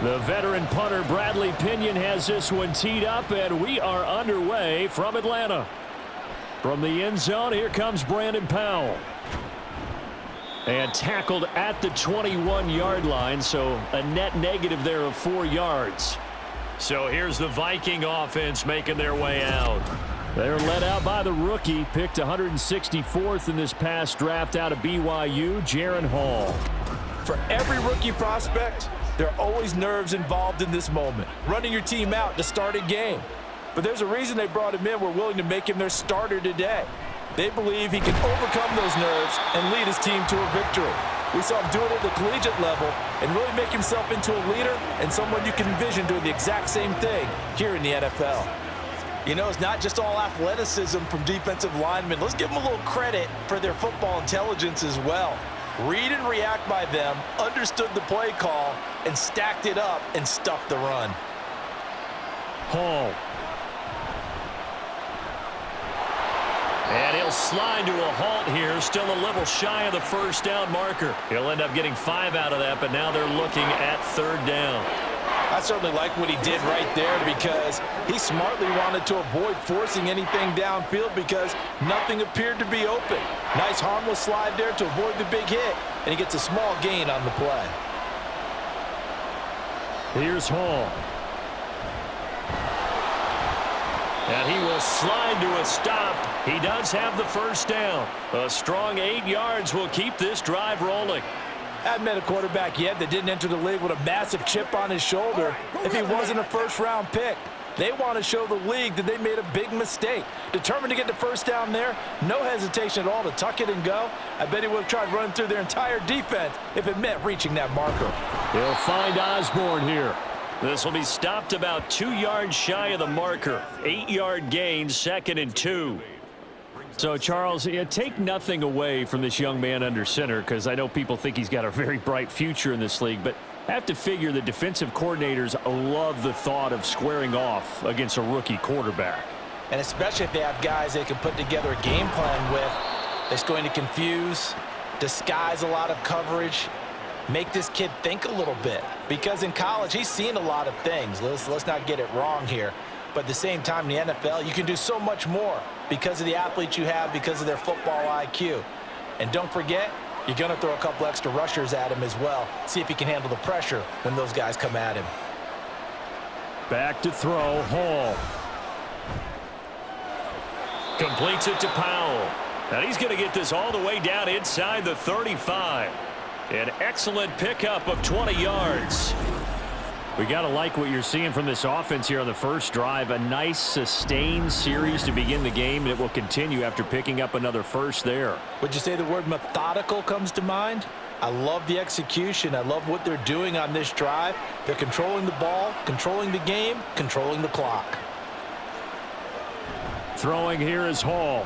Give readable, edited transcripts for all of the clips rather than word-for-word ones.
The veteran punter Bradley Pinion has this one teed up, and we are underway from Atlanta. From the end zone, here comes Brandon Powell. And tackled at the 21-yard line, so a net negative there of 4 yards. So here's the Viking offense making their way out. They're led out by the rookie, picked 164th in this past draft out of BYU, Jaren Hall. For every rookie prospect, there are always nerves involved in this moment, running your team out to start a game. But there's a reason they brought him in. We're willing to make him their starter today. They believe he can overcome those nerves and lead his team to a victory. We saw him do it at the collegiate level and really make himself into a leader and someone you can envision doing the exact same thing here in the NFL. You know, it's not just all athleticism from defensive linemen. Let's give them a little credit for their football intelligence as well. Read and react by them, understood the play call, and stacked it up and stuffed the run. Hall. And he'll slide to a halt here, still a little shy of the first down marker. He'll end up getting 5 out of that, but now they're looking at 3rd down. I certainly like what he did right there because he smartly wanted to avoid forcing anything downfield because nothing appeared to be open. Nice harmless slide there to avoid the big hit, and he gets a small gain on the play. Here's Hall. And he will slide to a stop. He does have the first down. A strong 8 yards will keep this drive rolling. I haven't met a quarterback yet that didn't enter the league with a massive chip on his shoulder if he wasn't a first-round pick. They want to show the league that they made a big mistake. Determined to get the first down there, no hesitation at all to tuck it and go. I bet he would have tried running through their entire defense if it meant reaching that marker. He'll find Osborne here. This will be stopped about 2 yards shy of the marker. 8-yard gain, 2nd and 2. So, Charles, take nothing away from this young man under center because I know people think he's got a very bright future in this league, but I have to figure the defensive coordinators love the thought of squaring off against a rookie quarterback. And especially if they have guys they can put together a game plan with that's going to confuse, disguise a lot of coverage, make this kid think a little bit. Because in college, he's seen a lot of things. Let's not get it wrong here. But at the same time, in the NFL, you can do so much more because of the athletes you have, because of their football IQ. And don't forget, you're going to throw a couple extra rushers at him as well. See if he can handle the pressure when those guys come at him. Back to throw, Hall. Completes it to Powell. And he's going to get this all the way down inside the 35. An excellent pickup of 20 yards. We got to like what you're seeing from this offense here on the first drive. A nice sustained series to begin the game that will continue after picking up another first there. Would you say the word methodical comes to mind? I love the execution. I love what they're doing on this drive. They're controlling the ball, controlling the game, controlling the clock. Throwing here is Hall.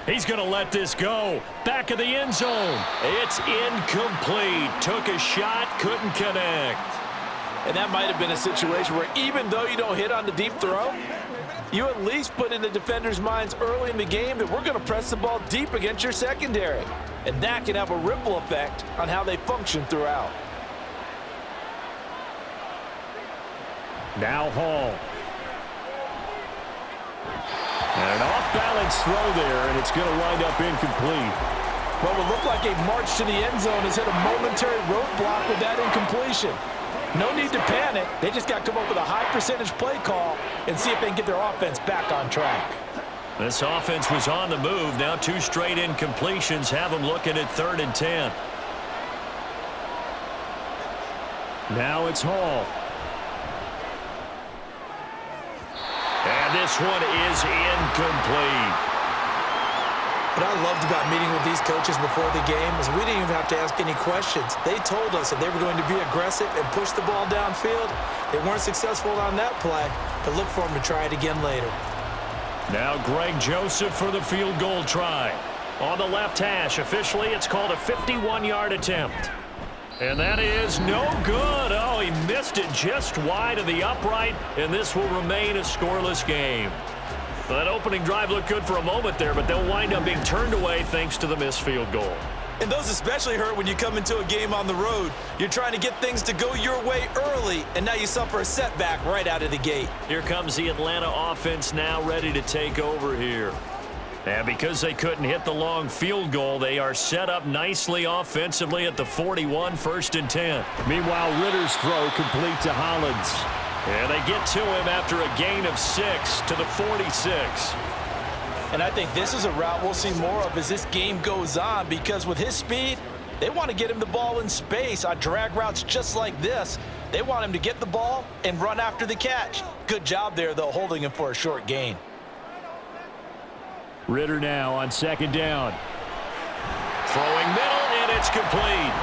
He's going to let this go. Back of the end zone. It's incomplete. Took a shot, couldn't connect. And that might have been a situation where even though you don't hit on the deep throw, you at least put in the defenders' minds early in the game that we're going to press the ball deep against your secondary. And that can have a ripple effect on how they function throughout. Now Hall. And an off-balance throw there, and it's going to wind up incomplete. What would look like a march to the end zone has hit a momentary roadblock with that incompletion. No need to panic. They just got to come up with a high-percentage play call and see if they can get their offense back on track. This offense was on the move. Now 2 straight incompletions have them looking at 3rd and 10. Now it's Hall. And this one is incomplete. What I loved about meeting with these coaches before the game is we didn't even have to ask any questions. They told us that they were going to be aggressive and push the ball downfield. They weren't successful on that play, but look for them to try it again later. Now Greg Joseph for the field goal try. On the left hash, officially it's called a 51-yard attempt. And that is no good. Oh, he missed it just wide of the upright, and this will remain a scoreless game. That opening drive looked good for a moment there, but they'll wind up being turned away thanks to the missed field goal. And those especially hurt when you come into a game on the road. You're trying to get things to go your way early, and now you suffer a setback right out of the gate. Here comes the Atlanta offense now ready to take over here. And because they couldn't hit the long field goal, they are set up nicely offensively at the 41, 1st and 10. Meanwhile, Ritter's throw complete to Hollins. And they get to him after a gain of 6 to the 46. And I think this is a route we'll see more of as this game goes on, because with his speed, they want to get him the ball in space on drag routes just like this. They want him to get the ball and run after the catch. Good job there, though, holding him for a short gain. Ritter now on 2nd down. Throwing middle, and it's complete.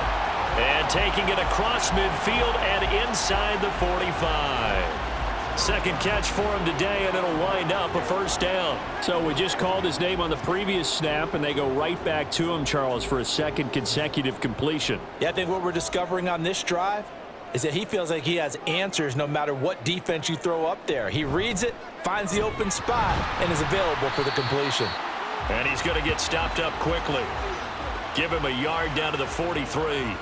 And taking it across midfield and inside the 45. Second catch for him today, and it'll wind up a 1st down. So we just called his name on the previous snap, and they go right back to him, Charles, for a 2nd consecutive completion. Yeah, I think what we're discovering on this drive is that he feels like he has answers no matter what defense you throw up there. He reads it, finds the open spot, and is available for the completion. And he's going to get stopped up quickly. Give him a yard down to the 43.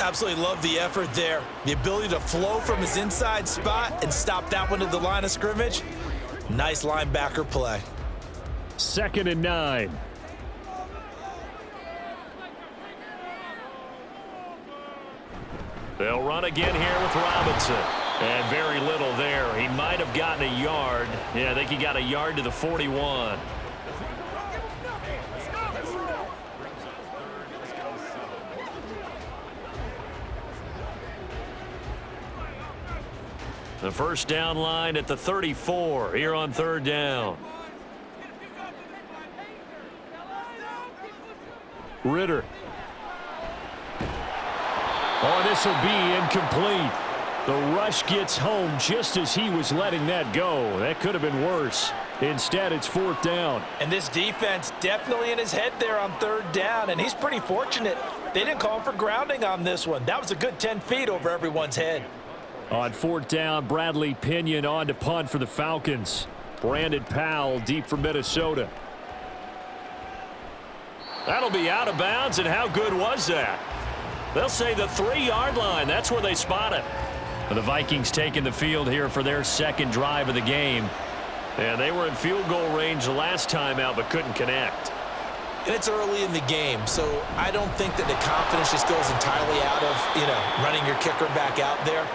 Absolutely love the effort there. The ability to flow from his inside spot and stop that one at the line of scrimmage. Nice linebacker play. 2nd and 9. They'll run again here with Robinson. And very little there. He might have gotten a yard. Yeah, I think he got a yard to the 41. The 1st down line at the 34 here on 3rd down. Ritter. Oh, this will be incomplete. The rush gets home just as he was letting that go. That could have been worse. Instead, it's 4th down. And this defense definitely in his head there on 3rd down, and he's pretty fortunate. They didn't call him for grounding on this one. That was a good 10 feet over everyone's head. On 4th down, Bradley Pinion on to punt for the Falcons. Brandon Powell deep for Minnesota. That'll be out of bounds, and how good was that? They'll say the 3-yard line. That's where they spot it. The Vikings taking the field here for their 2nd drive of the game. And they were in field goal range the last time out but couldn't connect. And it's early in the game, so I don't think that the confidence just goes entirely out of, running your kicker back out there.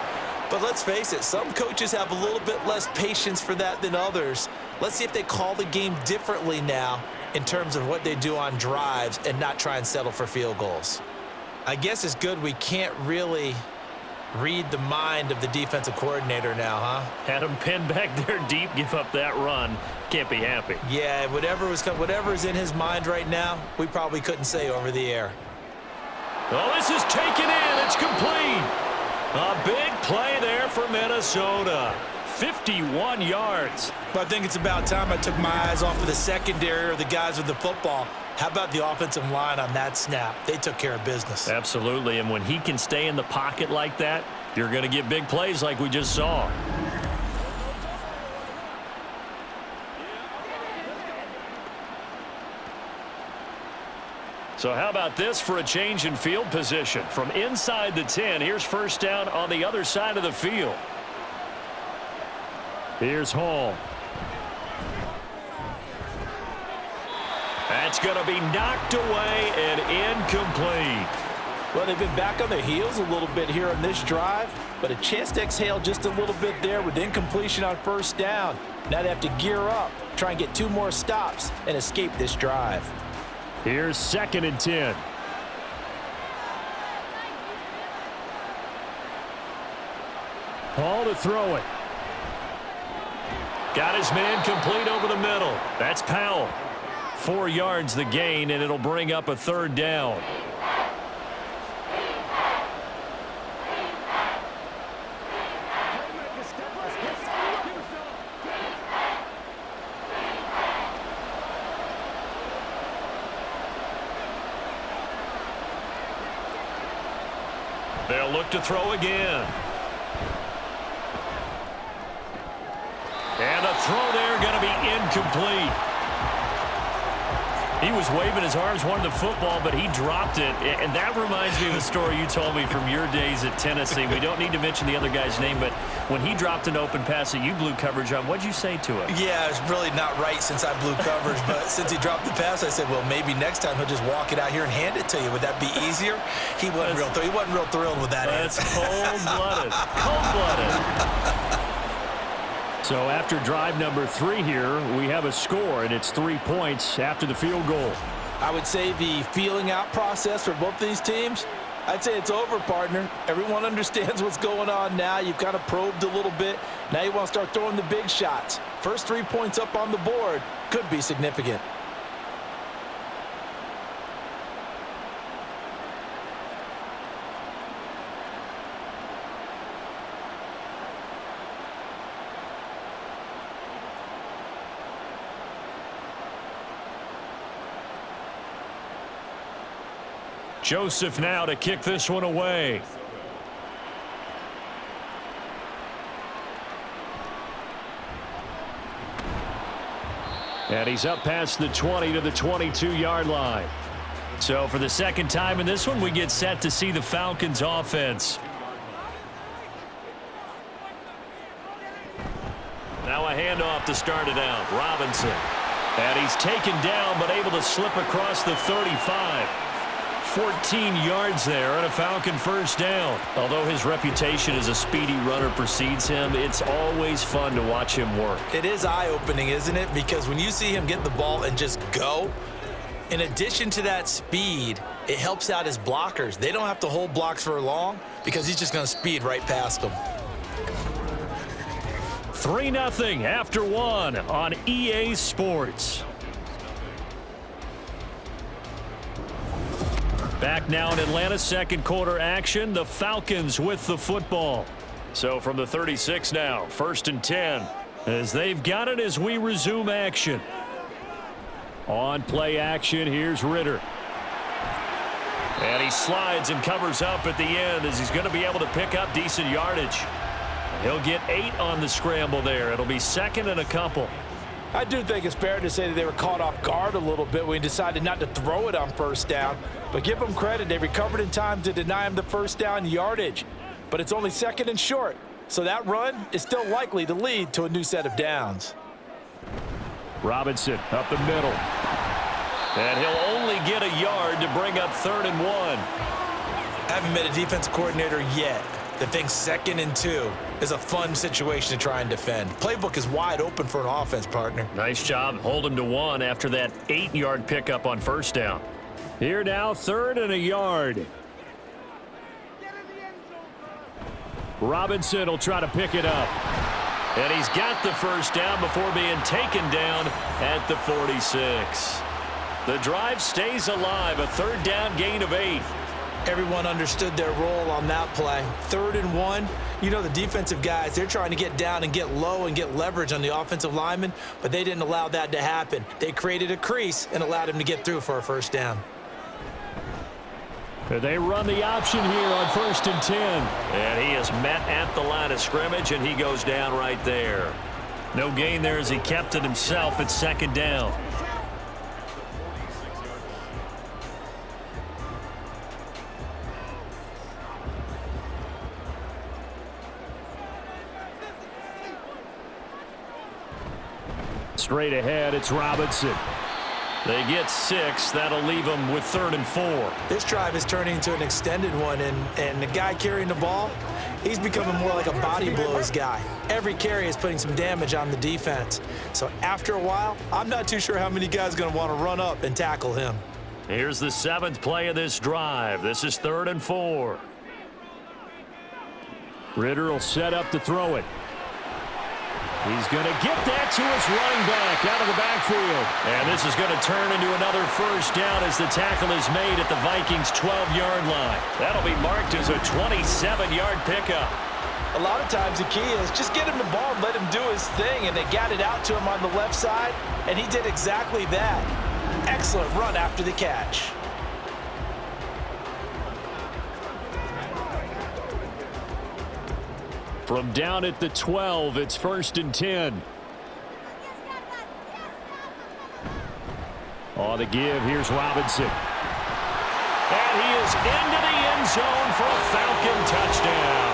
But let's face it, some coaches have a little bit less patience for that than others. Let's see if they call the game differently now in terms of what they do on drives and not try and settle for field goals. I guess it's good we can't really read the mind of the defensive coordinator now, huh? Had him pinned back there deep, give up that run. Can't be happy. Yeah, whatever's in his mind right now, we probably couldn't say over the air. Oh, this is taken in. It's complete. A big play there for Minnesota. 51 yards. But I think it's about time I took my eyes off of the secondary or the guys with the football. How about the offensive line on that snap? They took care of business. Absolutely, and when he can stay in the pocket like that, you're going to get big plays like we just saw. So how about this for a change in field position? From inside the 10, here's 1st down on the other side of the field. Here's Hall. That's going to be knocked away and incomplete. Well, they've been back on their heels a little bit here on this drive, but a chance to exhale just a little bit there with incompletion on 1st down. Now they have to gear up, try and get 2 more stops, and escape this drive. Here's 2nd and 10. Hall to throw it. Got his man complete over the middle. That's Powell. 4 yards the gain, and it'll bring up a 3rd down. They'll look to throw again. And the throw there going to be incomplete. He was waving his arms, wanted the football, but he dropped it. And that reminds me of a story you told me from your days at Tennessee. We don't need to mention the other guy's name, but when he dropped an open pass that you blew coverage on, what'd you say to him? Yeah, it's really not right since I blew coverage, but since he dropped the pass, I said, well, maybe next time he'll just walk it out here and hand it to you. Would that be easier? He wasn't real thrilled with that That's answer. cold-blooded. Cold-blooded. So after drive number 3 here, we have a score, and it's 3 points after the field goal. I would say the feeling out process for both these teams, I'd say it's over, partner. Everyone understands what's going on now. You've kind of probed a little bit. Now you want to start throwing the big shots. First 3 points up on the board could be significant. Joseph now to kick this one away. And he's up past the 20 to the 22-yard line. So for the second time in this one, we get set to see the Falcons offense. Now a handoff to start it out. Robinson. And he's taken down but able to slip across the 35. 14 yards there and a Falcon first down. Although his reputation as a speedy runner precedes him, it's always fun to watch him work. It is eye-opening, isn't it? Because when you see him get the ball and just go, in addition to that speed, it helps out his blockers. They don't have to hold blocks for long because he's just going to speed right past them. 3-0 after 1 on EA Sports. Back now in Atlanta, second quarter action. The Falcons with the football. So from the 36 now, 1st and 10. As they've got it as we resume action. On play action, here's Ritter. And he slides and covers up at the end as he's going to be able to pick up decent yardage. He'll get 8 on the scramble there. It'll be 2nd and a couple. I do think it's fair to say that they were caught off guard a little bit when he decided not to throw it on first down. But give them credit. They recovered in time to deny him the first down yardage. But it's only 2nd and short. So that run is still likely to lead to a new set of downs. Robinson up the middle. And he'll only get a yard to bring up 3rd and 1. I haven't met a defensive coordinator yet that thinks 2nd and 2 is a fun situation to try and defend. Playbook is wide open for an offense, partner. Nice job. Hold him to 1 after that 8-yard pickup on first down. Here now, 3rd and a yard. Robinson will try to pick it up. And he's got the first down before being taken down at the 46. The drive stays alive, a 3rd down gain of 8. Everyone understood their role on that play. 3rd and 1. You know, the defensive guys, they're trying to get down and get low and get leverage on the offensive lineman, but they didn't allow that to happen. They created a crease and allowed him to get through for a first down. They run the option here on 1st and 10. And he is met at the line of scrimmage, and he goes down right there. No gain there as he kept it himself at 2nd down. Straight ahead, it's Robinson. They get 6. That'll leave them with 3rd and 4. This drive is turning into an extended one, and the guy carrying the ball, he's becoming more like a body blows guy. Every carry is putting some damage on the defense. So after a while, I'm not too sure how many guys are going to want to run up and tackle him. Here's the 7th play of this drive. This is 3rd and 4. Ritter will set up to throw it. He's going to get that to his running back out of the backfield. And this is going to turn into another first down as the tackle is made at the Vikings' 12-yard line. That'll be marked as a 27-yard pickup. A lot of times the key is just get him the ball and let him do his thing, and they got it out to him on the left side, and he did exactly that. Excellent run after the catch. From down at the 12, it's 1st and 10. On the give, here's Robinson. And he is into the end zone for a Falcon touchdown.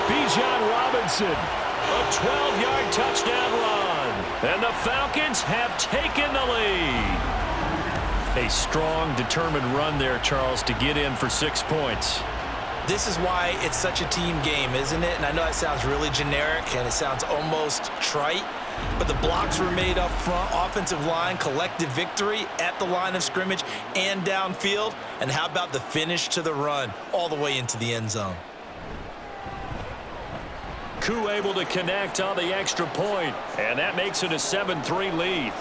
Bijan Robinson, a 12-yard touchdown run. And the Falcons have taken the lead. A strong, determined run there, Charles, to get in for 6 points. This is why it's such a team game, isn't it? And I know it sounds really generic and it sounds almost trite, but the blocks were made up front, offensive line, collective victory at the line of scrimmage and downfield. And how about the finish to the run all the way into the end zone? Koo able to connect on the extra point, and that makes it a 7-3 lead.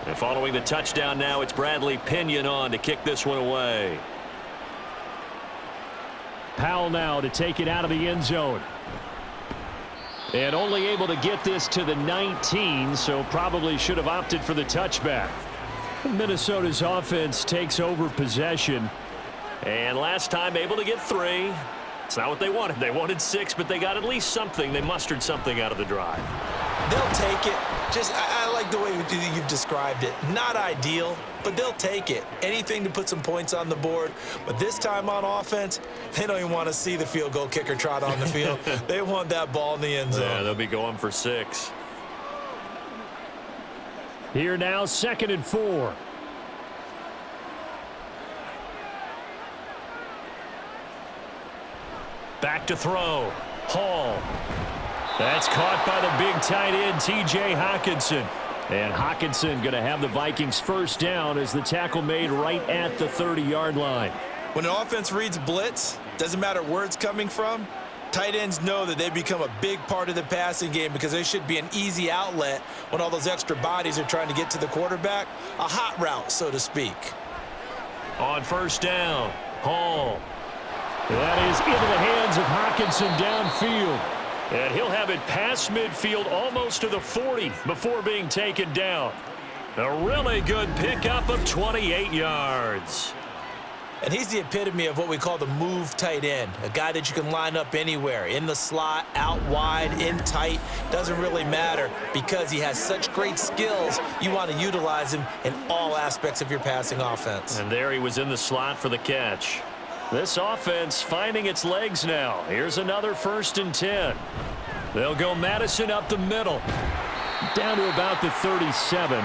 And following the touchdown now, it's Bradley Pinion on to kick this one away. Powell now to take it out of the end zone. And only able to get this to the 19, so probably should have opted for the touchback. Minnesota's offense takes over possession. And last time able to get 3. It's not what they wanted. They wanted 6, but they got at least something. They mustered something out of the drive. They'll take it. I like the way you've described it. Not ideal, but they'll take it. Anything to put some points on the board. But this time on offense, they don't even want to see the field goal kicker trot on the field. They want that ball in the end zone. Yeah, they'll be going for 6. Here now, 2nd and 4. Back to throw. Hall. That's caught by the big tight end, T.J. Hockenson. And Hockenson going to have the Vikings first down as the tackle made right at the 30-yard line. When an offense reads blitz, doesn't matter where it's coming from, tight ends know that they become a big part of the passing game because they should be an easy outlet when all those extra bodies are trying to get to the quarterback. A hot route, so to speak. On first down, Hall. That is into the hands of Hockenson downfield. And he'll have it past midfield almost to the 40 before being taken down. A really good pickup of 28 yards. And he's the epitome of what we call the move tight end, a guy that you can line up anywhere, in the slot, out wide, in tight, doesn't really matter because he has such great skills. You want to utilize him in all aspects of your passing offense. And there he was in the slot for the catch. This offense finding its legs now. Here's another 1st and 10. They'll go Madison up the middle, down to about the 37.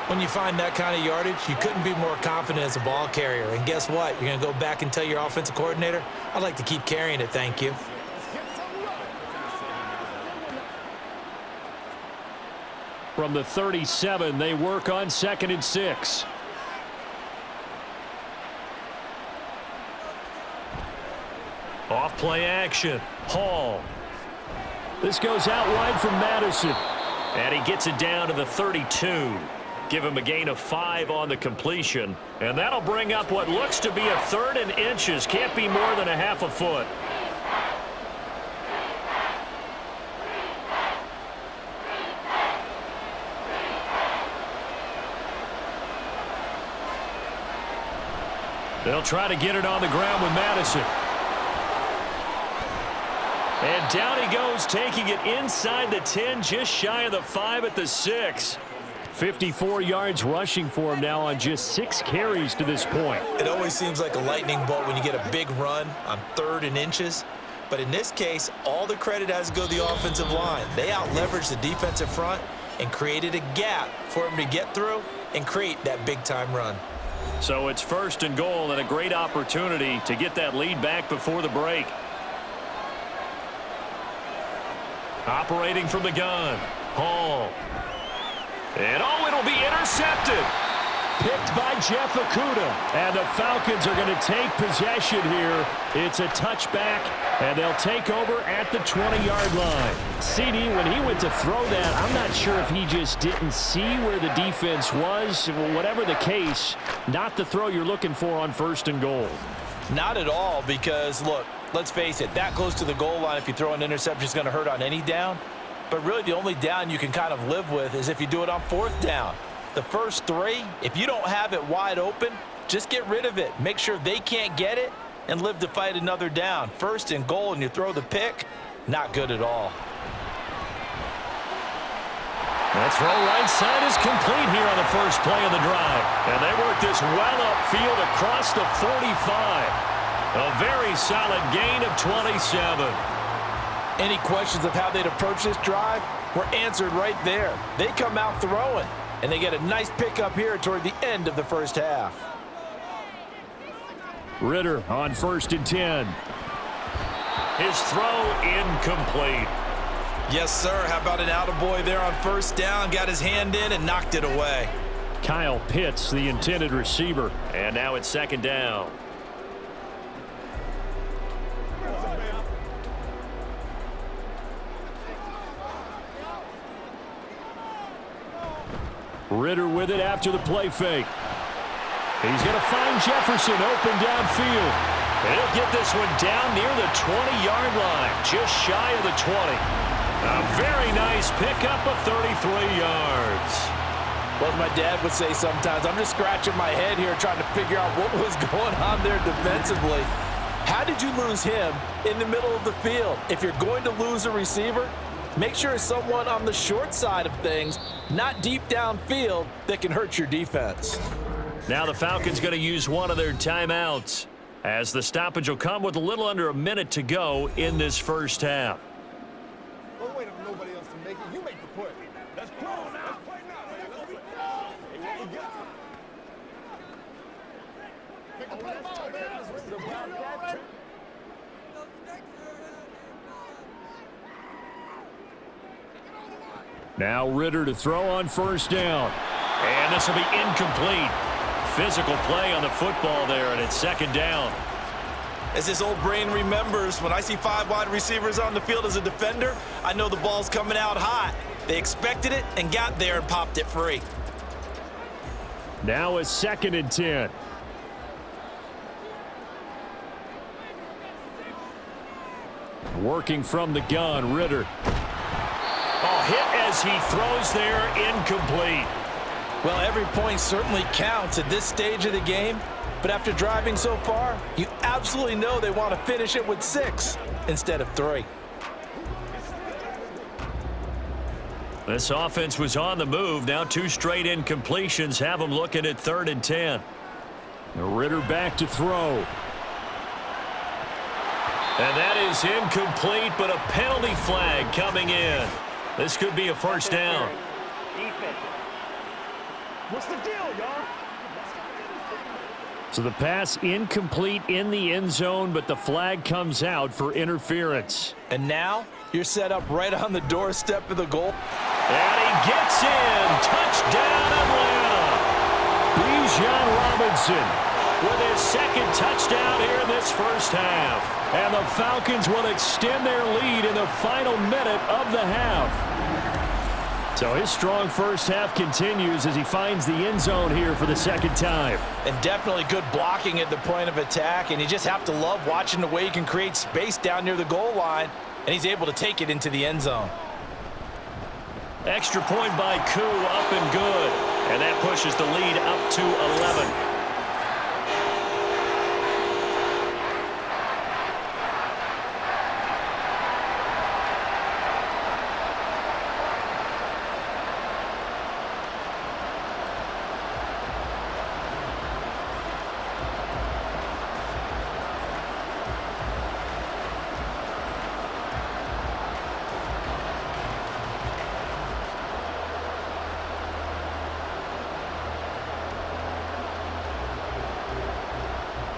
When you find that kind of yardage, you couldn't be more confident as a ball carrier. And guess what? You're going to go back and tell your offensive coordinator, I'd like to keep carrying it, thank you. From the 37, they work on 2nd and 6. Off play action. Hall. This goes out wide from Madison. And he gets it down to the 32. Give him a gain of 5 on the completion. And that'll bring up what looks to be a 3rd and inches. Can't be more than a half a foot. They'll try to get it on the ground with Madison. And down he goes, taking it inside the 10, just shy of the 5 at the 6. 54 yards rushing for him now on just 6 carries to this point. It always seems like a lightning bolt when you get a big run on 3rd and inches. But in this case, all the credit has to go to the offensive line. They out-leveraged the defensive front and created a gap for him to get through and create that big-time run. So it's 1st and goal and a great opportunity to get that lead back before the break. Operating from the gun, Hall. And it'll be intercepted. Picked by Jeff Okudah. And the Falcons are going to take possession here. It's a touchback, and they'll take over at the 20-yard line. CD, when he went to throw that, I'm not sure if he just didn't see where the defense was. Whatever the case, not the throw you're looking for on 1st and goal. Not at all, because, look, Let's face it, that close to the goal line, if you throw an interception, is going to hurt on any down. But really, the only down you can kind of live with is if you do it on 4th down. The first 3, if you don't have it wide open, just get rid of it. Make sure they can't get it and live to fight another down. 1st and goal, and you throw the pick, not good at all. That throw right side is complete here on the first play of the drive. And they work this well upfield across the 45. A very solid gain of 27. Any questions of how they'd approach this drive were answered right there. They come out throwing, and they get a nice pickup here toward the end of the first half. Ritter on 1st and 10. His throw incomplete. Yes, sir. How about an attaboy there on 1st down? Got his hand in and knocked it away. Kyle Pitts, the intended receiver. And now it's 2nd down. Ritter with it after the play fake. He's going to find Jefferson open downfield. And he'll get this one down near the 20-yard line, just shy of the 20. A very nice pickup of 33 yards. Well, as my dad would say sometimes, I'm just scratching my head here trying to figure out what was going on there defensively. How did you lose him in the middle of the field? If you're going to lose a receiver, make sure it's someone on the short side of things, not deep downfield, that can hurt your defense. Now the Falcons going to use one of their timeouts, as the stoppage will come with a little under a minute to go in this first half. Don't wait for nobody else to make it. You make the play. Let's play now. Let's play now. Hey, what we got? Pick up the ball, man. Now Ritter to throw on 1st down. And this will be incomplete. Physical play on the football there, and it's 2nd down. As his old brain remembers, when I see 5 wide receivers on the field as a defender, I know the ball's coming out hot. They expected it and got there and popped it free. Now it's 2nd and 10. Working from the gun, Ritter. Oh, hit as he throws there, incomplete. Well, every point certainly counts at this stage of the game, but after driving so far, you absolutely know they want to finish it with 6 instead of 3. This offense was on the move. Now 2 straight incompletions have them looking at 3rd and 10. Ritter back to throw. And that is incomplete, but a penalty flag coming in. This could be a 1st down. What's the deal, y'all? So the pass incomplete in the end zone, but the flag comes out for interference. And now you're set up right on the doorstep of the goal. And he gets in. Touchdown, Atlanta. Bijan Robinson with his 2nd touchdown here in this first half. And the Falcons will extend their lead in the final minute of the half. So his strong first half continues as he finds the end zone here for the 2nd time. And definitely good blocking at the point of attack, and you just have to love watching the way he can create space down near the goal line, and he's able to take it into the end zone. Extra point by Koo, up and good. And that pushes the lead up to 11.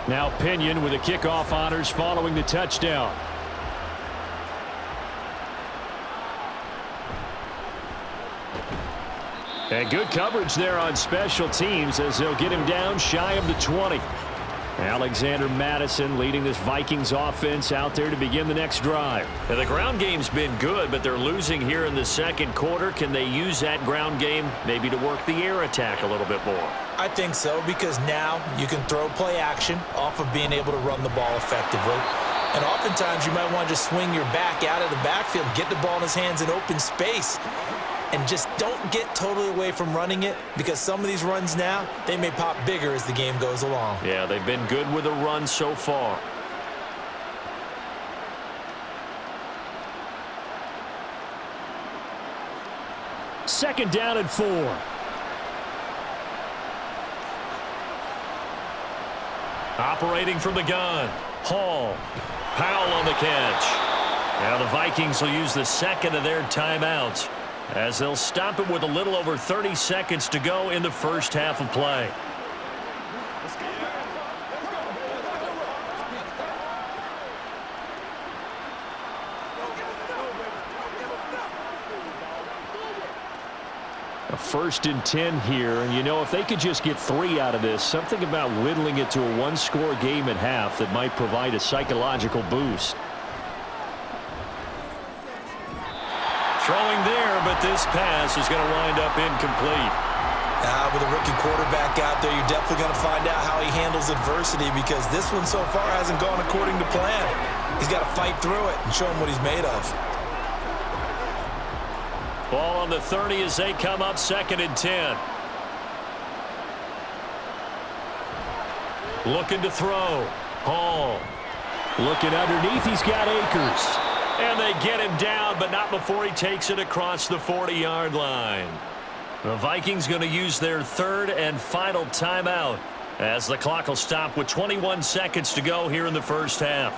Now Pinion with the kickoff honors following the touchdown. And good coverage there on special teams as they'll get him down shy of the 20. Alexander Madison leading this Vikings offense out there to begin the next drive. Now, the ground game's been good, but they're losing here in the 2nd quarter. Can they use that ground game maybe to work the air attack a little bit more? I think so, because now you can throw play action off of being able to run the ball effectively. And oftentimes you might want to just swing your back out of the backfield, get the ball in his hands in open space, and just don't get totally away from running it, because some of these runs now, they may pop bigger as the game goes along. Yeah, they've been good with a run so far. Second down and 4. Operating from the gun. Hall. Powell on the catch. Now the Vikings will use the second of their timeouts as they'll stop it with a little over 30 seconds to go in the first half of play. A 1st and 10 here, and you know, if they could just get 3 out of this, something about whittling it to a one-score game at half that might provide a psychological boost. Throwing there, but this pass is going to wind up incomplete. With a rookie quarterback out there, you're definitely going to find out how he handles adversity, because this one so far hasn't gone according to plan. He's got to fight through it and show him what he's made of. Ball on the 30 as they come up 2nd and 10. Looking to throw. Hall. Looking underneath. He's got Akers. And they get him down, but not before he takes it across the 40-yard line. The Vikings going to use their 3rd and final timeout as the clock will stop with 21 seconds to go here in the first half.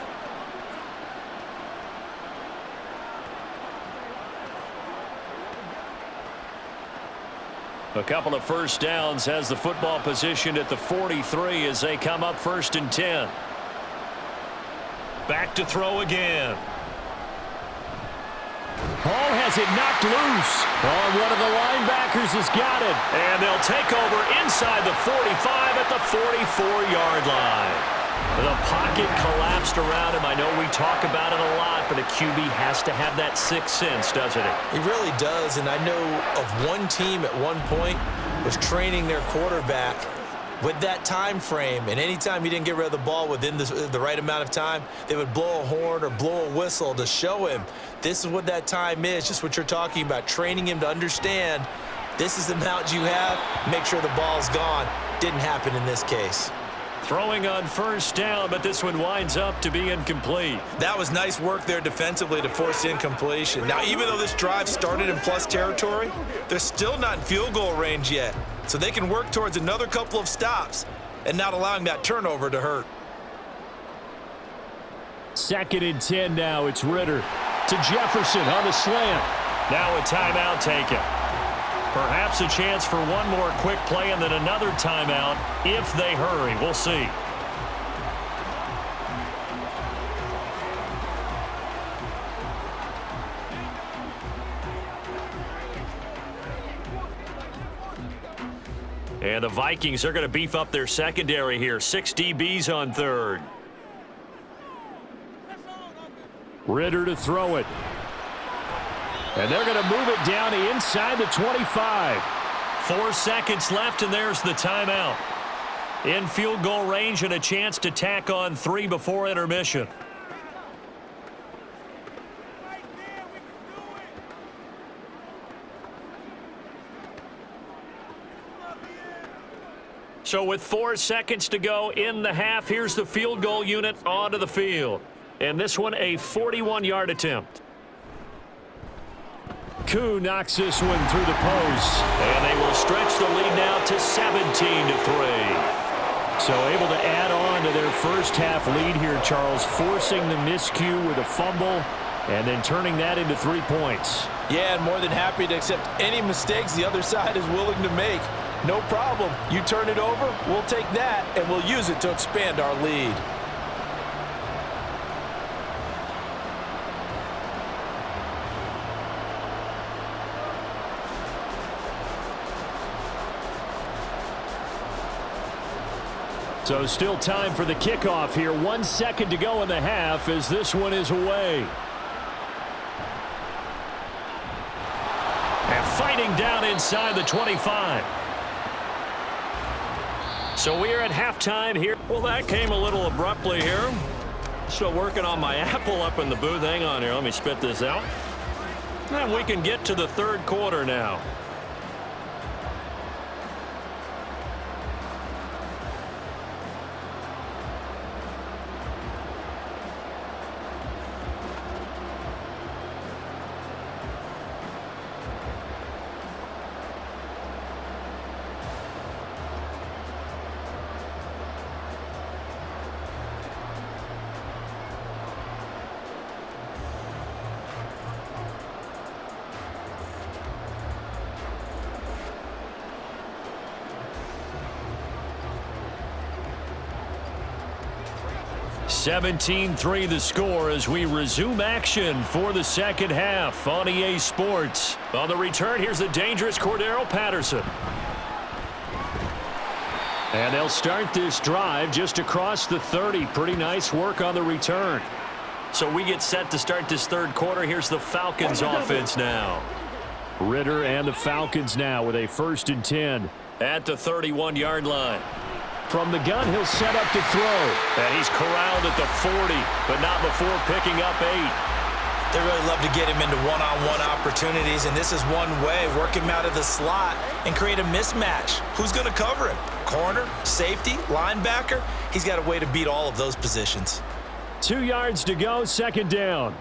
A couple of first downs has the football positioned at the 43 as they come up 1st and 10. Back to throw again. Hall has it knocked loose. One of the linebackers has got it. And they'll take over inside the 45 at the 44-yard line. The pocket collapsed around him. I know we talk about it a lot, but a QB has to have that sixth sense, doesn't it? He really does, and I know of one team at one point was training their quarterback with that time frame, and anytime he didn't get rid of the ball within the right amount of time, they would blow a horn or blow a whistle to show him this is what that time is, just what you're talking about, training him to understand this is the amount you have, make sure the ball's gone. Didn't happen in this case. Throwing on 1st down, but this one winds up to be incomplete. That was nice work there defensively to force incompletion. Now, even though this drive started in plus territory, they're still not in field goal range yet. So they can work towards another couple of stops and not allowing that turnover to hurt. 2nd and 10 now. It's Ritter to Jefferson on the slant. Now a timeout taken. Perhaps a chance for one more quick play and then another timeout if they hurry. We'll see. And the Vikings are going to beef up their secondary here. 6 DBs on 3rd. Ritter to throw it. And they're going to move it down inside the 25. 4 seconds left, and there's the timeout. In field goal range and a chance to tack on 3 before intermission. So with 4 seconds to go in the half, here's the field goal unit onto the field. And this one a 41-yard attempt. Koo knocks this one through the post. And they will stretch the lead now to 17-3. So able to add on to their first half lead here, Charles, forcing the miscue with a fumble and then turning that into 3 points. Yeah, and more than happy to accept any mistakes the other side is willing to make. No problem. You turn it over, we'll take that, and we'll use it to expand our lead. So still time for the kickoff here. 1 second to go in the half as this one is away. And fighting down inside the 25. So we are at halftime here. Well, that came a little abruptly here. Still working on my apple up in the booth. Hang on here. Let me spit this out. And we can get to the third quarter now. (17-3) the score as we resume action for the second half on EA Sports. On the return, here's the dangerous Cordero Patterson. And they'll start this drive just across the 30. Pretty nice work on the return. So we get set to start this third quarter. Here's the Falcons offense now. Ritter and the Falcons now with a 1st and 10 at the 31-yard line. From the gun, he'll set up to throw. And he's corralled at the 40, but not before picking up 8. They really love to get him into one-on-one opportunities, and this is one way. Work him out of the slot and create a mismatch. Who's going to cover him? Corner, safety, linebacker? He's got a way to beat all of those positions. 2 yards to go, 2nd down.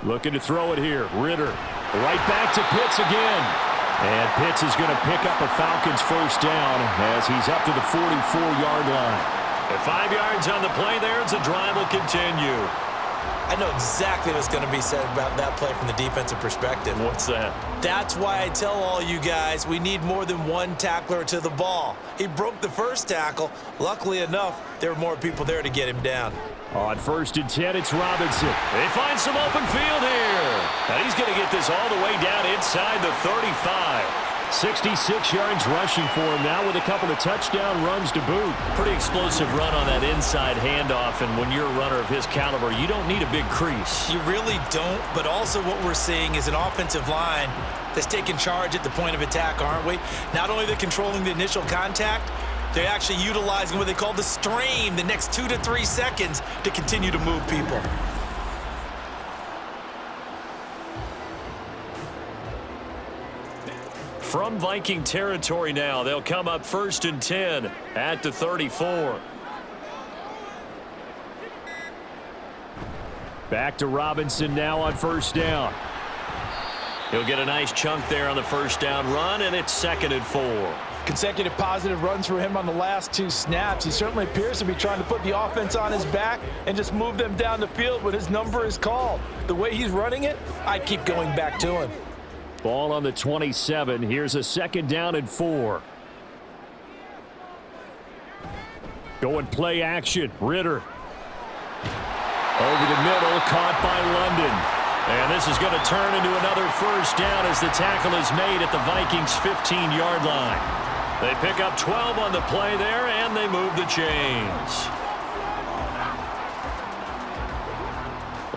Looking to throw it here. Ritter right back to Pitts again. And Pitts is going to pick up a Falcons 1st down as he's up to the 44-yard line. At 5 yards on the play there, the drive will continue. I know exactly what's going to be said about that play from the defensive perspective. What's that? That's why I tell all you guys we need more than one tackler to the ball. He broke the first tackle. Luckily enough, there were more people there to get him down. On 1st and 10, it's Robinson. They find some open field here. And he's going to get this all the way down inside the 35. 66 yards rushing for him now with a couple of touchdown runs to boot. Pretty explosive run on that inside handoff, and when you're a runner of his caliber, you don't need a big crease. You really don't, but also what we're seeing is an offensive line that's taking charge at the point of attack, aren't we? Not only are they controlling the initial contact, they're actually utilizing what they call the stream, the next 2 to 3 seconds to continue to move people. From Viking territory now, they'll come up 1st and 10 at the 34. Back to Robinson now on 1st down. He'll get a nice chunk there on the 1st down run, and it's 2nd and 4. Consecutive positive runs for him on the last 2 snaps. He certainly appears to be trying to put the offense on his back and just move them down the field when his number is called. The way he's running it, I'd keep going back to him. Ball on the 27. Here's a 2nd down and 4. Going play action. Ritter. Over the middle, caught by London. And this is going to turn into another 1st down as the tackle is made at the Vikings' 15-yard line. They pick up 12 on the play there, and they move the chains.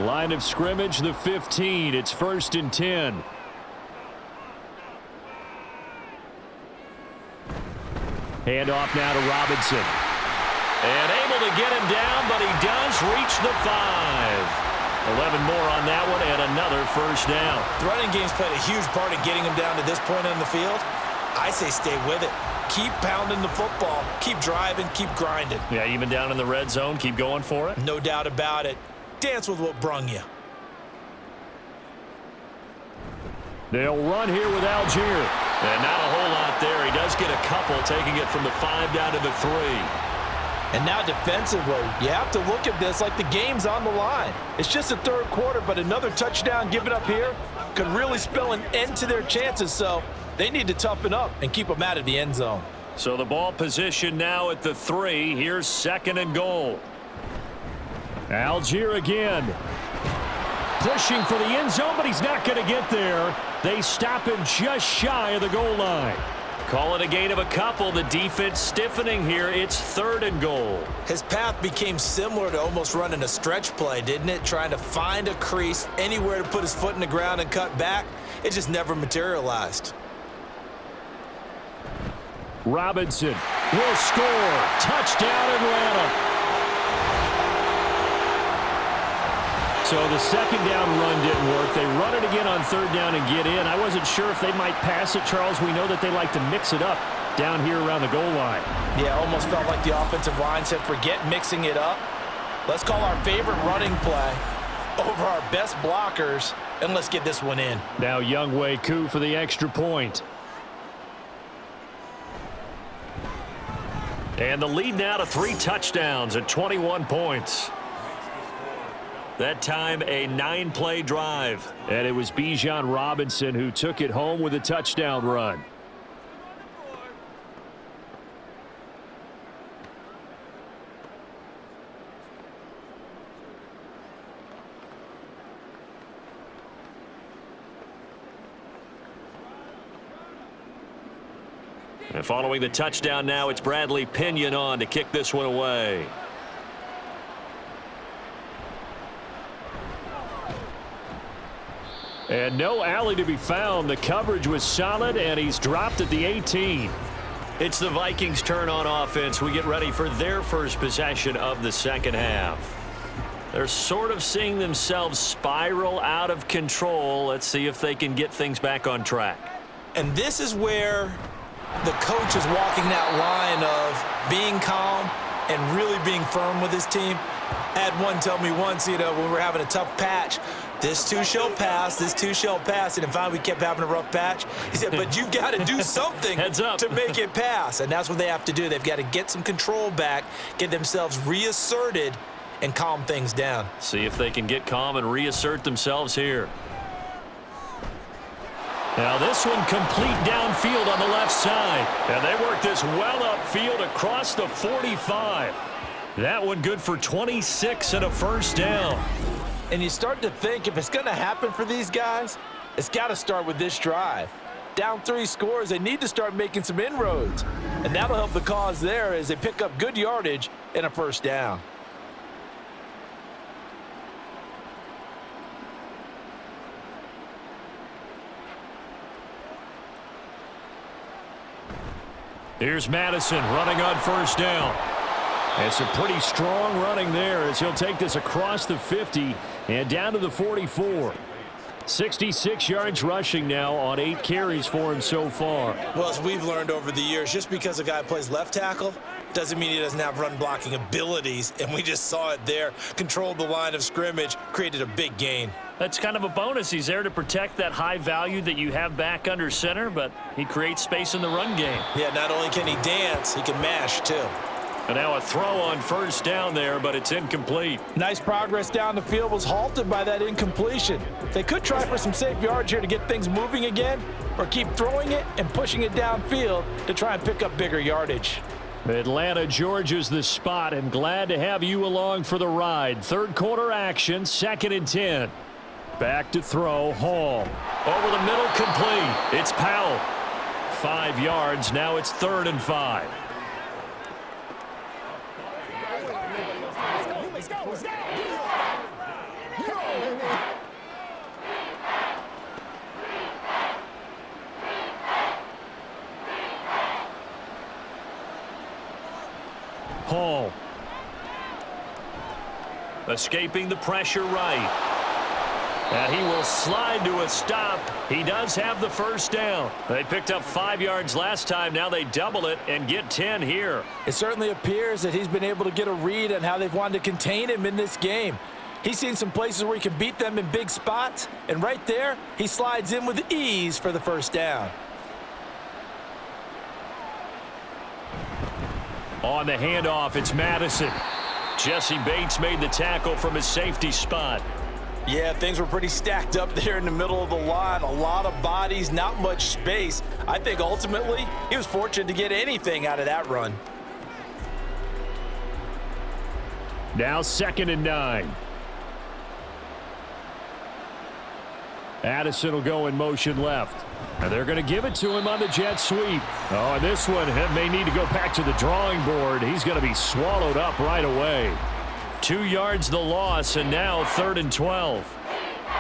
Line of scrimmage, the 15. It's 1st and 10. Handoff now to Robinson. And able to get him down, but he does reach the 5. 11 more on that one, and another 1st down. The running game's played a huge part in getting him down to this point on the field. I say stay with it. Keep pounding the football. Keep driving. Keep grinding. Yeah, even down in the red zone, keep going for it. No doubt about it. Dance with what brung you. They'll run here with Algier. And not a whole lot there. He does get a couple, taking it from the 5 down to the 3. And now defensively, you have to look at this like the game's on the line. It's just the 3rd quarter, but another touchdown given up here could really spell an end to their chances, so they need to toughen up and keep them out of the end zone. So the ball position now at the 3. Here's 2nd and goal. Algier again. Pushing for the end zone, but he's not going to get there. They stop him just shy of the goal line. Call it a gain of a couple. The defense stiffening here. It's 3rd and goal. His path became similar to almost running a stretch play, didn't it? Trying to find a crease, anywhere to put his foot in the ground and cut back. It just never materialized. Robinson will score. Touchdown, Atlanta. So the second down run didn't work. They run it again on third down and get in. I wasn't sure if they might pass it, Charles. We know that they like to mix it up down here around the goal line. Yeah, almost felt like the offensive line said, forget mixing it up. Let's call our favorite running play over our best blockers, and let's get this one in. Now Younghoe Koo for the extra point. And the lead now to 3 touchdowns at 21 points. That time a 9-play drive. And it was Bijan Robinson who took it home with a touchdown run. And following the touchdown now, it's Bradley Pinion on to kick this one away. And no alley to be found. The coverage was solid, and he's dropped at the 18. It's the Vikings' turn on offense. We get ready for their first possession of the second half. They're sort of seeing themselves spiral out of control. Let's see if they can get things back on track. And this is where the coach is walking that line of being calm and really being firm with his team. I had one tell me once, when we were having a tough patch, this too shall pass, this too shall pass. And finally we kept having a rough patch. He said, but you've got to do something to make it pass. And that's what they have to do. They've got to get some control back, get themselves reasserted, and calm things down. See if they can get calm and reassert themselves here. Now this one complete downfield on the left side. And they work this well upfield across the 45. That one good for 26 and a first down. And you start to think if it's going to happen for these guys, it's got to start with this drive. Down 3 scores, they need to start making some inroads. And that'll help the cause there as they pick up good yardage and a first down. Here's Madison running on first down. It's a pretty strong running there as he'll take this across the 50 and down to the 44. 66 yards rushing now on 8 carries for him so far. Well, as we've learned over the years, just because a guy plays left tackle doesn't mean he doesn't have run blocking abilities, and we just saw it there. Controlled the line of scrimmage, created a big gain. That's kind of a bonus. He's there to protect that high value that you have back under center, but he creates space in the run game. Yeah, not only can he dance, he can mash too. And now a throw on first down there, but it's incomplete. Nice progress down the field was halted by that incompletion. They could try for some safe yards here to get things moving again, or keep throwing it and pushing it downfield to try and pick up bigger yardage. Atlanta, Georgia's the spot, and glad to have you along for the ride. Third quarter action, 2nd and 10. Back to throw, Hall. Over the middle, complete. It's Powell. 5 yards, now it's 3rd and 5. Hall. Escaping the pressure right. And he will slide to a stop. He does have the first down. They picked up 5 yards last time. Now they double it and get 10 here. It certainly appears that he's been able to get a read on how they've wanted to contain him in this game. He's seen some places where he can beat them in big spots. And right there, he slides in with ease for the first down. On the handoff, it's Madison. Jesse Bates made the tackle from his safety spot. Yeah, things were pretty stacked up there in the middle of the line. A lot of bodies, not much space. I think ultimately he was fortunate to get anything out of that run. Now 2nd and 9. Addison will go in motion left. And they're going to give it to him on the jet sweep. Oh, and this one may need to go back to the drawing board. He's going to be swallowed up right away. 2 yards the loss, and now 3rd and 12.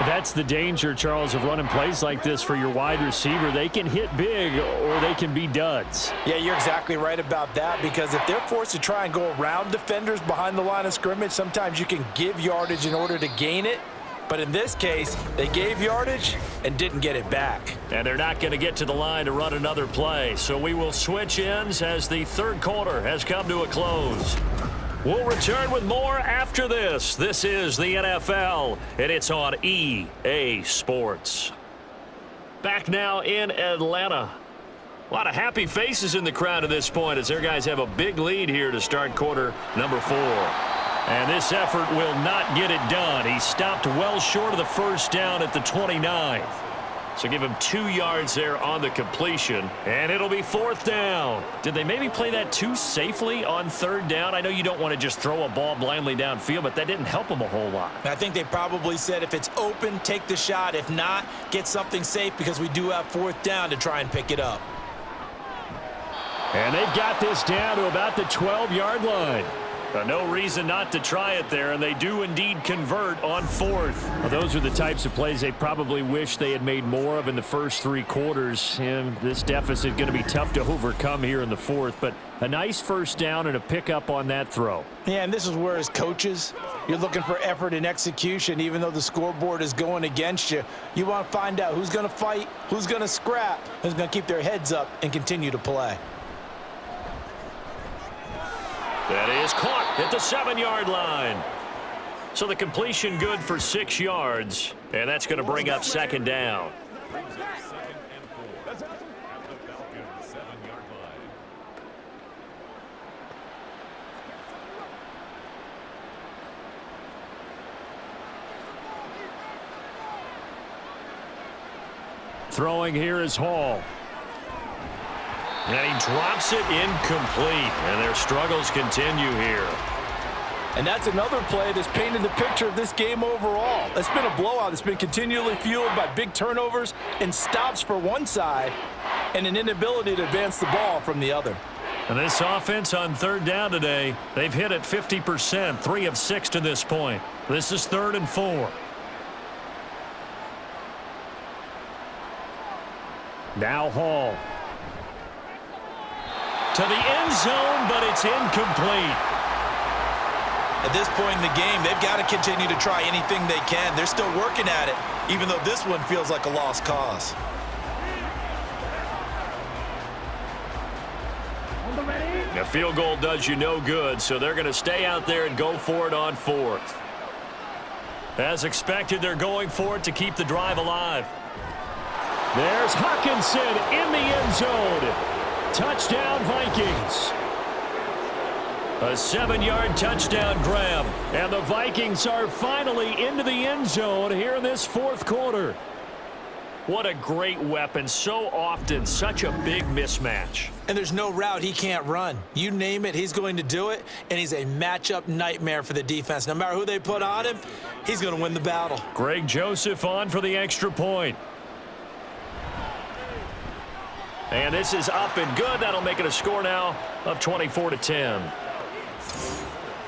That's the danger, Charles, of running plays like this for your wide receiver. They can hit big or they can be duds. Yeah, you're exactly right about that, because if they're forced to try and go around defenders behind the line of scrimmage, sometimes you can give yardage in order to gain it. But in this case, they gave yardage and didn't get it back. And they're not going to get to the line to run another play. So we will switch ends as the third quarter has come to a close. We'll return with more after this. This is the NFL, and it's on EA Sports. Back now in Atlanta. A lot of happy faces in the crowd at this point as their guys have a big lead here to start quarter number 4. And this effort will not get it done. He stopped well short of the first down at the 29. So give him 2 yards there on the completion, and it'll be 4th down. Did they maybe play that too safely on 3rd down? I know you don't want to just throw a ball blindly downfield, but that didn't help them a whole lot. I think they probably said if it's open, take the shot. If not, get something safe because we do have 4th down to try and pick it up. And they've got this down to about the 12-yard line. No reason not to try it there, and they do indeed convert on 4th. Well, those are the types of plays they probably wish they had made more of in the first 3 quarters. And this deficit going to be tough to overcome here in the 4th, but a nice first down and a pickup on that throw. Yeah, and this is where as coaches, you're looking for effort and execution. Even though the scoreboard is going against you, you want to find out who's going to fight, who's going to scrap, who's going to keep their heads up and continue to play. That is caught at the 7-yard line. So the completion good for 6 yards, and that's going to bring up 2nd down. Throwing here is Hall. And he drops it incomplete, and their struggles continue here. And that's another play that's painted the picture of this game overall. It's been a blowout that's been continually fueled by big turnovers and stops for one side and an inability to advance the ball from the other. And this offense on 3rd down today, they've hit it 50%, 3 of 6 to this point. This is 3rd and 4. Now Hall. To the end zone, but it's incomplete. At this point in the game, they've got to continue to try anything they can. They're still working at it, even though this one feels like a lost cause. A field goal does you no good, so they're going to stay out there and go for it on 4th. As expected, they're going for it to keep the drive alive. There's Hawkinson in the end zone. Touchdown, Vikings. A 7-yard touchdown grab. And the Vikings are finally into the end zone here in this 4th quarter. What a great weapon. So often, such a big mismatch. And there's no route he can't run. You name it, he's going to do it. And he's a matchup nightmare for the defense. No matter who they put on him, he's going to win the battle. Greg Joseph on for the extra point. And this is up and good. That'll make it a score now of 24-10.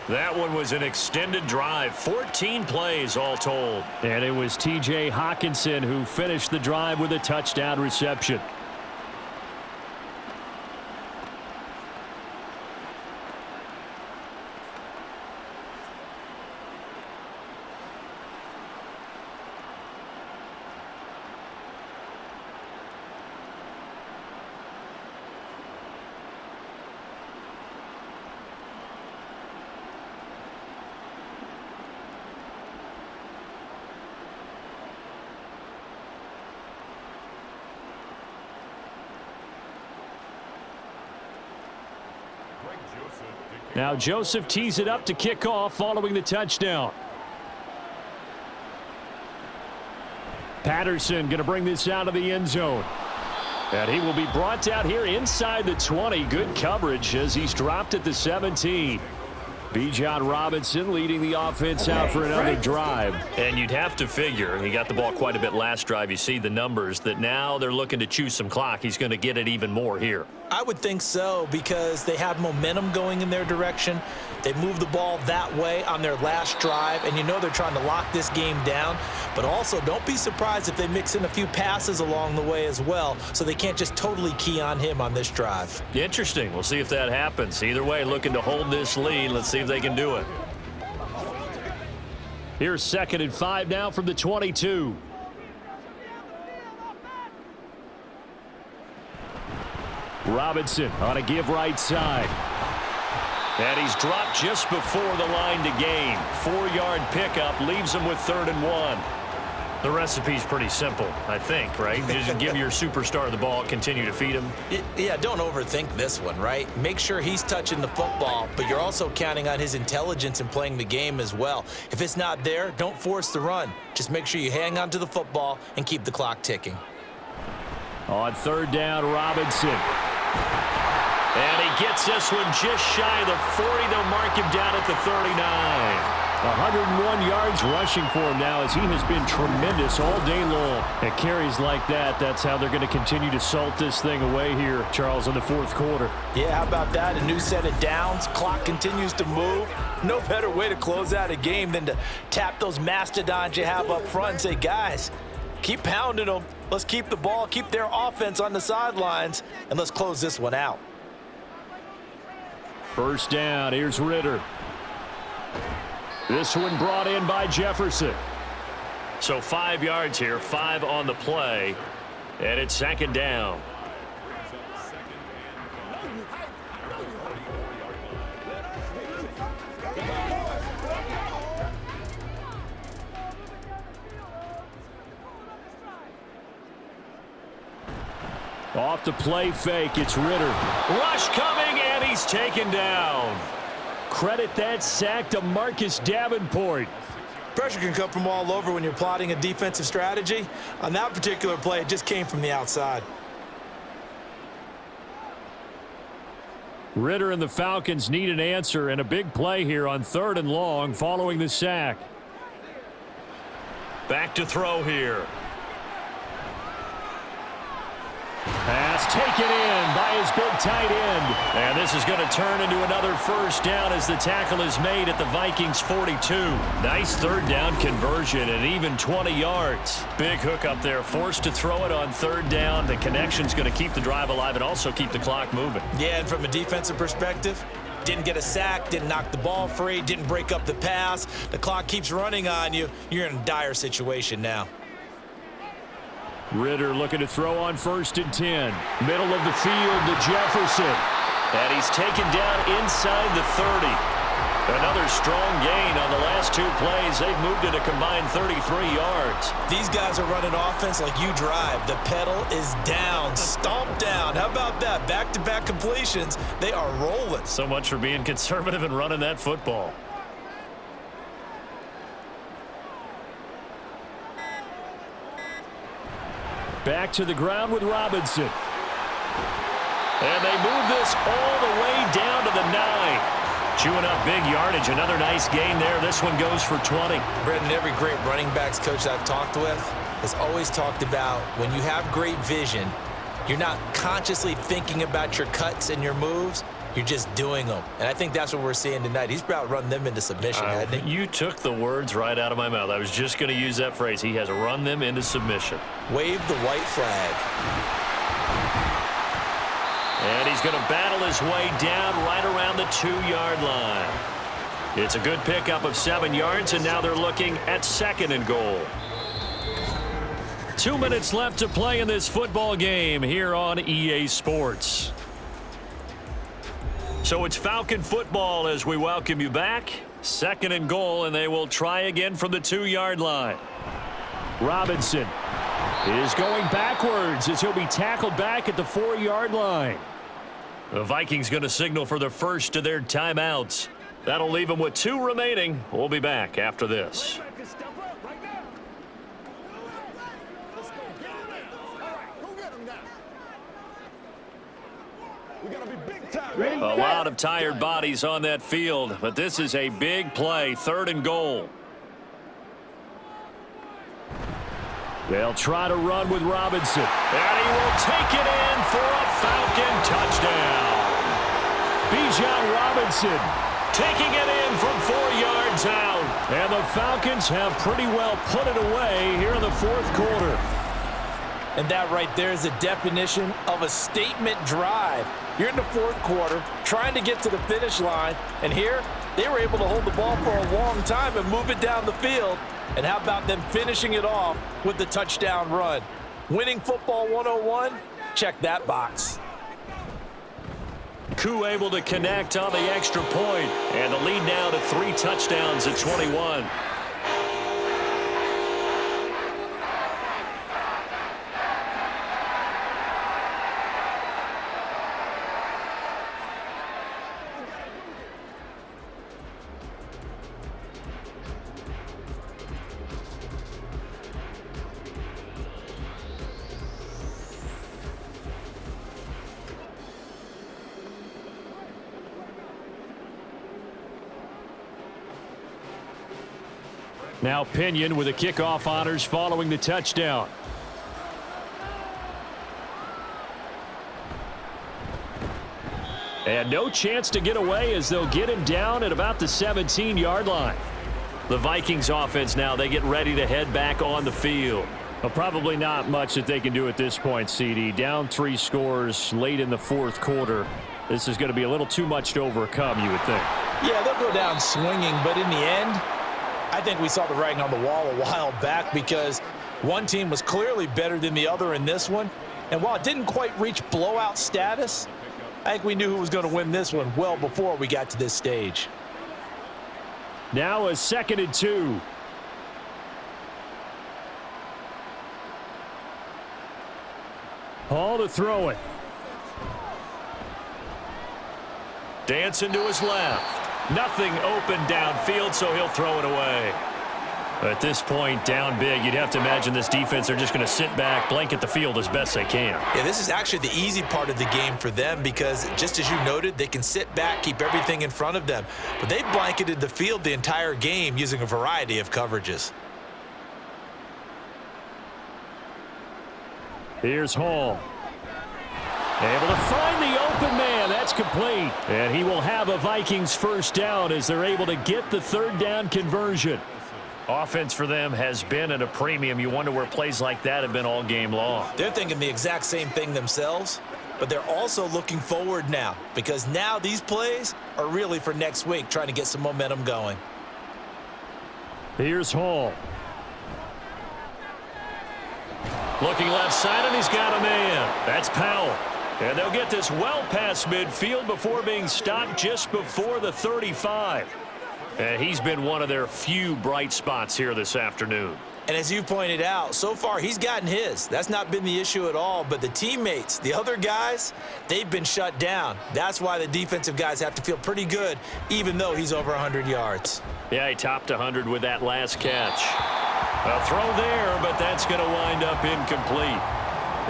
That one was an extended drive, 14 plays all told. And it was T.J. Hawkinson who finished the drive with a touchdown reception. Now Joseph tees it up to kick off following the touchdown. Patterson going to bring this out of the end zone. And he will be brought out here inside the 20. Good coverage as he's dropped at the 17. Bijan Robinson leading the offense out for another drive. And you'd have to figure, he got the ball quite a bit last drive. You see the numbers that now they're looking to chew some clock. He's going to get it even more here. I would think so because they have momentum going in their direction. They moved the ball that way on their last drive, and you know they're trying to lock this game down. But also, don't be surprised if they mix in a few passes along the way as well, so they can't just totally key on him on this drive. Interesting. We'll see if that happens. Either way, looking to hold this lead. Let's see if they can do it. Here's 2nd and 5 now from the 22. Robinson on a give right side. And he's dropped just before the line to gain. 4-yard pickup leaves him with 3rd and 1. The recipe's pretty simple, I think, right? Just give your superstar the ball, continue to feed him. Yeah, don't overthink this one, right? Make sure he's touching the football, but you're also counting on his intelligence in playing the game as well. If it's not there, don't force the run. Just make sure you hang on to the football and keep the clock ticking. On 3rd down, Robinson. And he gets this one just shy of the 40. They'll mark him down at the 39. 101 yards rushing for him now as he has been tremendous all day long. At carries like that, that's how they're going to continue to salt this thing away here, Charles, in the 4th quarter. Yeah, how about that? A new set of downs. Clock continues to move. No better way to close out a game than to tap those mastodons you have up front and say, guys, keep pounding them. Let's keep the ball, keep their offense on the sidelines, and let's close this one out. 1st down, here's Ritter. This one brought in by Jefferson. So 5 yards here, 5 on the play, and it's 2nd down. Off the play fake, it's Ritter. Rush coming, and he's taken down. Credit that sack to Marcus Davenport. Pressure can come from all over when you're plotting a defensive strategy. On that particular play, it just came from the outside. Ritter and the Falcons need an answer, and a big play here on 3rd and long following the sack. Back to throw here. Pass taken in by his big tight end. And this is going to turn into another 1st down as the tackle is made at the Vikings 42. Nice 3rd down conversion and even 20 yards. Big hook up there, forced to throw it on 3rd down. The connection's going to keep the drive alive and also keep the clock moving. Yeah, and from a defensive perspective, didn't get a sack, didn't knock the ball free, didn't break up the pass. The clock keeps running on you. You're in a dire situation now. Ritter looking to throw on 1st and 10. Middle of the field to Jefferson. And he's taken down inside the 30. Another strong gain on the last 2 plays. They've moved it a combined 33 yards. These guys are running offense like you drive. The pedal is down, stomp down. How about that? Back-to-back completions. They are rolling. So much for being conservative and running that football. Back to the ground with Robinson. And they move this all the way down to the 9. Chewing up big yardage. Another nice gain there. This one goes for 20. Brendan, every great running backs coach I've talked with has always talked about when you have great vision, you're not consciously thinking about your cuts and your moves. You're just doing them. And I think that's what we're seeing tonight. He's about running them into submission, hasn't he? You took the words right out of my mouth. I was just going to use that phrase. He has run them into submission. Wave the white flag. And he's going to battle his way down right around the 2-yard line. It's a good pickup of 7 yards, and now they're looking at 2nd and goal. 2 minutes left to play in this football game here on EA Sports. So it's Falcon football as we welcome you back. 2nd and goal, and they will try again from the 2-yard line. Robinson is going backwards as he'll be tackled back at the 4-yard line. The Vikings going to signal for the first of their timeouts. That'll leave them with 2 remaining. We'll be back after this. A lot of tired bodies on that field, but this is a big play, 3rd and goal. They'll try to run with Robinson. And he will take it in for a Falcon touchdown. Bijan Robinson taking it in from 4 yards out. And the Falcons have pretty well put it away here in the 4th quarter. And that right there is the definition of a statement drive. You're in the 4th quarter, trying to get to the finish line, and here, They were able to hold the ball for a long time and move it down the field. And how about them finishing it off with the touchdown run? Winning football 101? Check that box. Koo able to connect on the extra point, and the lead now to 3 touchdowns at 21. Now Pinion with the kickoff honors following the touchdown. And no chance to get away as they'll get him down at about the 17-yard line. The Vikings offense now, they get ready to head back on the field. Well, probably not much that they can do at this point, CD. Down 3 scores late in the 4th quarter. This is going to be a little too much to overcome, you would think. Yeah, they'll go down swinging, but in the end, I think we saw the writing on the wall a while back because one team was clearly better than the other in this one. And while it didn't quite reach blowout status, I think we knew who was going to win this one well before we got to this stage. Now a 2nd and 2. Hall to throw it. Dancing to his left. Nothing open downfield, so he'll throw it away. At this point, down big, you'd have to imagine this defense are just going to sit back, blanket the field as best they can. Yeah, this is actually the easy part of the game for them because, just as you noted, they can sit back, keep everything in front of them. But they've blanketed the field the entire game using a variety of coverages. Here's Hall. Able to find the open man. That's complete. And he will have a Vikings first down as they're able to get the 3rd down conversion. Offense for them has been at a premium. You wonder where plays like that have been all game long. They're thinking the exact same thing themselves, but they're also looking forward now because now these plays are really for next week, trying to get some momentum going. Here's Hall. Looking left side, and he's got a man. That's Powell. And they'll get this well past midfield before being stopped just before the 35. And he's been one of their few bright spots here this afternoon. And as you pointed out, so far he's gotten his. That's not been the issue at all. But the teammates, the other guys, they've been shut down. That's why the defensive guys have to feel pretty good, even though he's over 100 yards. Yeah, he topped 100 with that last catch. A throw there, but that's going to wind up incomplete.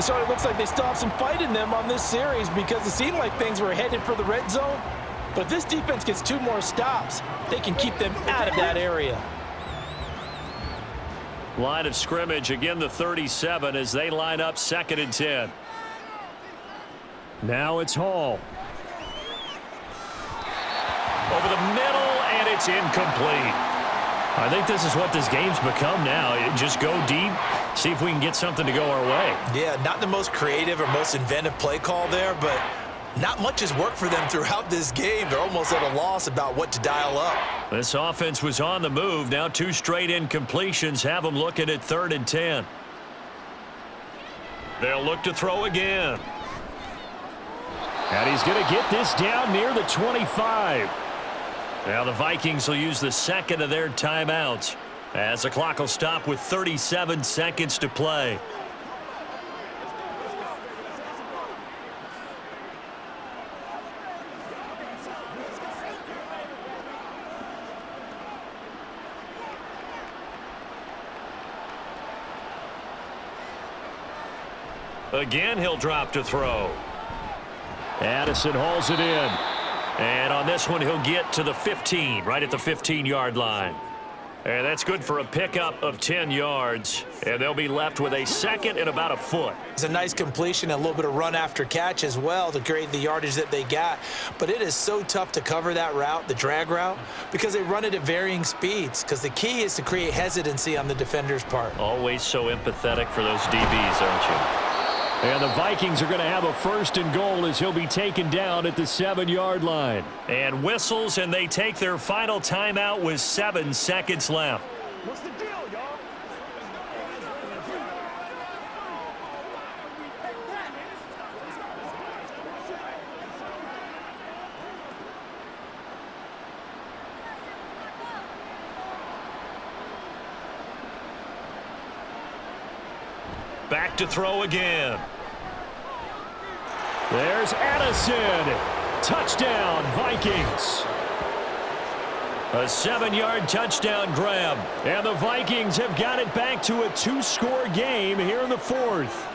So it looks like they still have some fight in them on this series because it seemed like things were headed for the red zone. But if this defense gets 2 more stops, they can keep them out of that area. Line of scrimmage, again the 37 as they line up 2nd and 10. Now it's Hall. Over the middle, and it's incomplete. I think this is what this game's become now. Just go deep, see if we can get something to go our way. Yeah, not the most creative or most inventive play call there, but not much has worked for them throughout this game. They're almost at a loss about what to dial up. This offense was on the move. Now 2 straight incompletions have them looking at 3rd and 10. They'll look to throw again. And he's going to get this down near the 25. Now the Vikings will use the 2nd of their timeouts as the clock will stop with 37 seconds to play. Again, he'll drop to throw. Addison hauls it in. And on this one, he'll get to the 15, right at the 15-yard line. And that's good for a pickup of 10 yards. And they'll be left with a 2nd and about a foot. It's a nice completion, a little bit of run after catch as well to create the yardage that they got. But it is so tough to cover that route, the drag route, because they run it at varying speeds. Because the key is to create hesitancy on the defender's part. Always so empathetic for those DBs, aren't you? And the Vikings are going to have a 1st and goal as he'll be taken down at the 7-yard line. And whistles, and they take their final timeout with 7 seconds left. What's the deal, y'all? Back to throw again. There's Addison. Touchdown, Vikings. A 7-yard touchdown grab. And the Vikings have got it back to a 2-score game here in the 4th.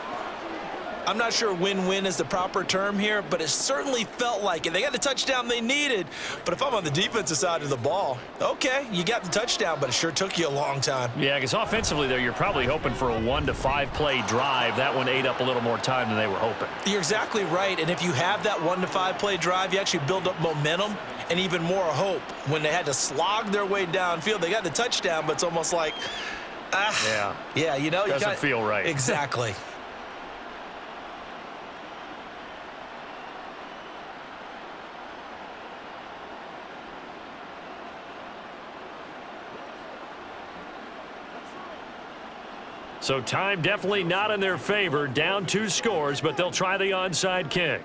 I'm not sure win-win is the proper term here, but it certainly felt like it. They got the touchdown they needed, but if I'm on the defensive side of the ball, okay, you got the touchdown, but it sure took you a long time. Yeah, because offensively there, you're probably hoping for a 1 to 5 play drive. That one ate up a little more time than they were hoping. You're exactly right, and if you have that 1 to 5 play drive, you actually build up momentum and even more hope. When they had to slog their way downfield, they got the touchdown, but it's almost like, yeah, you know, doesn't feel right. Exactly. So time definitely not in their favor. Down 2 scores, but they'll try the onside kick.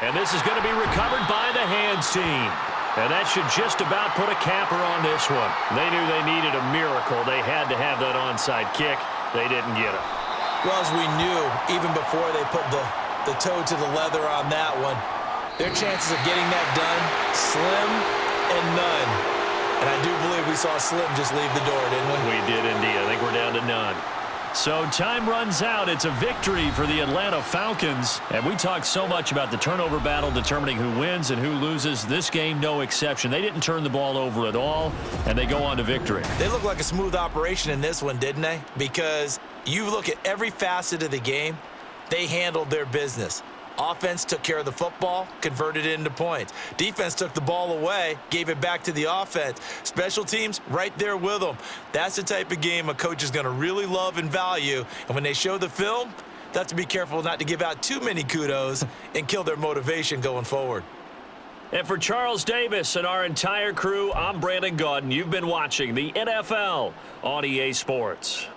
And this is going to be recovered by the hands team. And that should just about put a capper on this one. They knew they needed a miracle. They had to have that onside kick. They didn't get it. Well, as we knew, even before they put the toe to the leather on that one, their chances of getting that done, slim and none. And I do believe we saw Slim just leave the door, didn't we? We did indeed. I think we're down to none. So time runs out. It's a victory for the Atlanta Falcons. And we talked so much about the turnover battle determining who wins and who loses. This game, no exception. They didn't turn the ball over at all, and they go on to victory. They look like a smooth operation in this one, didn't they? Because you look at every facet of the game, they handled their business. Offense took care of the football, converted it into points. Defense took the ball away, gave it back to the offense. Special teams, right there with them. That's the type of game a coach is going to really love and value. And when they show the film, they have to be careful not to give out too many kudos and kill their motivation going forward. And for Charles Davis and our entire crew, I'm Brandon Gaudin. You've been watching the NFL on EA Sports.